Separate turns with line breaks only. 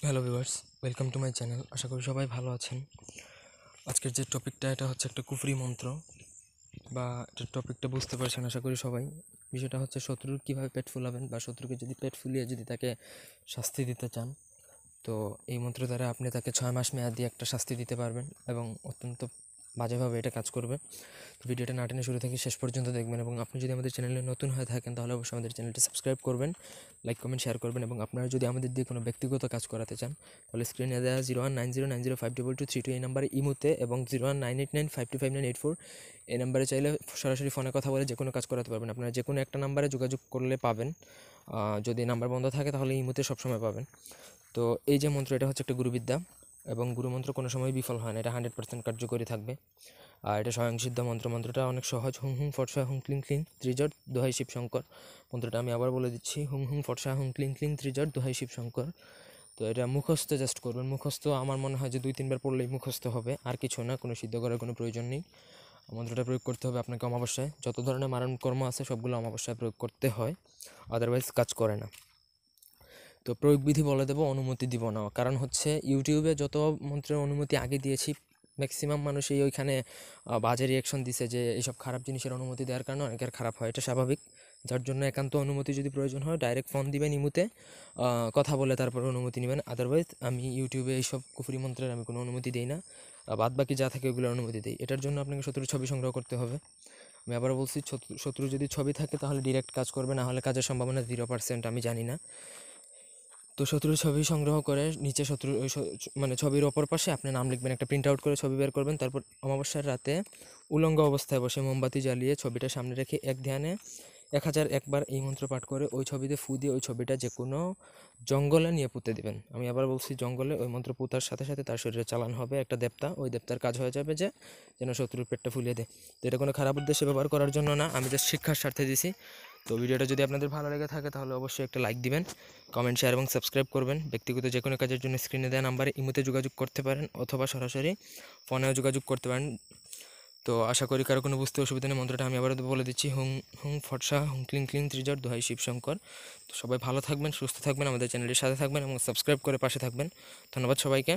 Hello viewers, welcome to my channel. আশা করি সবাই ভালো আছেন। আজকের যে টপিকটা এটা হচ্ছে একটা কুফরি মন্ত্র বা এটা টপিকটা বুঝতে পারছেন আশা করি সবাই। বিষয়টা হচ্ছে শত্রুর কীভাবে পেট ফুলাবেন বা শত্রুকে যদি পেট ফুলিয়ে যদি তাকে শাস্তি দিতে চান, তো এই মন্ত্র দ্বারা আপনি তাকে 6 মাস মেয়াদি একটা শাস্তি দিতে পারবেন এবং অত্যন্ত বাজেভাবে এটা কাজ করবে। তো ভিডিওটা না টেনে শুরু থেকে শেষ পর্যন্ত দেখবেন এবং আপনি যদি আমাদের চ্যানেলে নতুন হয়ে থাকেন তাহলে অবশ্যই আমাদের চ্যানেলটি সাবস্ক্রাইব করবেন, লাইক কমেন্ট শেয়ার করবেন এবং আপনারা যদি আমাদের দিয়ে কোনো ব্যক্তিগত কাজ করাতে চান তাহলে স্ক্রিনে দেওয়া 0190905223 এই নাম্বারে ইমোতে এবং 019895259984 এই নাম্বারে চাইলে সরাসরি ফোনে কথা বলে যে কোনো কাজ করাতে পারবেন। আপনারা যে কোনো একটা নাম্বারে যোগাযোগ করলে পাবেন। যদি নাম্বার বন্ধ থাকে তাহলে ইমোতে সবসময় পাবেন। তো এই যে মন্ত্র, এটা হচ্ছে একটা গুরুবিদ্যা এবং গুরুমন্ত্র কোনো সময় বিফল হয় না, এটা 100% কার্যকরী থাকবে। আর এটা স্বয়ংসিদ্ধ মন্ত্র। মন্ত্রটা অনেক সহজ। হুং হুং ফটসা হুং ক্লিং ক্লিং ত্রিজট দোহাই শিব শঙ্কর। মন্ত্রটা আমি আবার বলে দিচ্ছি, হুং হুং ফটসা হুং ক্লিং ক্লিং ত্রিজট দোহাই শিব শঙ্কর। তো এটা মুখস্থ জাস্ট করবেন। মুখস্থ আমার মনে হয় যে 2-3 বার পড়লেই মুখস্থ হবে, আর কিছু না, কোনো সিদ্ধ করার কোনো প্রয়োজন নেই। মন্ত্রটা প্রয়োগ করতে হবে আপনাকে অমাবস্যায়। যত ধরনের মারণ কর্ম আছে সবগুলো অমাবস্যায় প্রয়োগ করতে হয়, আদারওয়াইজ কাজ করে না। তো প্রয়োগবিধি বলে দেবো, অনুমতি দিব না। কারণ হচ্ছে ইউটিউবে যত মন্ত্রের অনুমতি আগে দিয়েছি ম্যাক্সিমাম মানুষই ওইখানে বাজে রিয়াকশন দিছে যে এইসব খারাপ জিনিসের অনুমতি দেওয়ার কারণে অনেকের খারাপ হয়, এটা স্বাভাবিক। যার জন্য একান্ত অনুমতি যদি প্রয়োজন হয় ডাইরেক্ট ফোন দিবেন ইমুতে, কথা বলে তারপর অনুমতি নেবেন। আদারওয়াইজ আমি ইউটিউবে এইসব কুফরি মন্ত্রের আমি কোনো অনুমতি দিই না। বাদ বাকি যা থাকে ওগুলোর অনুমতি দিই। এটার জন্য আপনাকে শত্রুর ছবি সংগ্রহ করতে হবে। আমি আবারও বলছি, শত্রু যদি ছবি থাকে তাহলে ডিরেক্ট কাজ করবে, না হলে কাজের সম্ভাবনা 0%। আমি জানি না। তো শত্রুর ছবি সংগ্রহ করে নিচে শত্রুর মানে ছবির অপর পাশে আপনি নাম লিখবেন, একটা প্রিন্ট আউট করে ছবি বের করবেন। তারপর অমাবস্যার রাতে উলঙ্গ অবস্থায় বসে মোমবাতি জ্বালিয়ে ছবিটা সামনে রেখে এক ধ্যানে 1001 বার এই মন্ত্র পাঠ করে ওই ছবিতে ফু দিয়ে ওই ছবিটা যে কোনো জঙ্গলে নিয়ে পুঁতে দেবেন। আমি আবার বলছি, জঙ্গলে। ওই মন্ত্র পুঁতার সাথে সাথে তার শরীরে চালান হবে একটা দেবতা। ওই দেবতার কাজ হয়ে যাবে যে যেন শত্রুর পেটটা ফুলিয়ে দেয়। তো এটা কোনো খারাপ উদ্দেশ্যে ব্যবহার করার জন্য না, আমি জাস্ট শিক্ষার স্বার্থে দিছি। তো ভিডিওটা যদি আপনাদের ভালো লেগে থাকে তাহলে অবশ্যই একটা লাইক দিবেন, কমেন্ট শেয়ার এবং সাবস্ক্রাইব করবেন। ব্যক্তিগত যে কোনো কাজের জন্য স্ক্রিনে দেওয়া নাম্বারে ইমোতে যোগাযোগ করতে পারেন অথবা সরাসরি ফোনেও যোগাযোগ করতে পারেন। তো আশা করি কারো কোনো বুঝতে অসুবিধা নেই। মন্ত্রটা আমি আবারও বলে দিচ্ছি, হুং হুং ফটসা হুং ক্লিং ক্লিং ত্রিজট দোহাই শিবশঙ্কর। তো সবাই ভালো থাকবেন, সুস্থ থাকবেন, আমাদের চ্যানেলের সাথে থাকবেন এবং সাবস্ক্রাইব করে পাশে থাকবেন। ধন্যবাদ সবাইকে।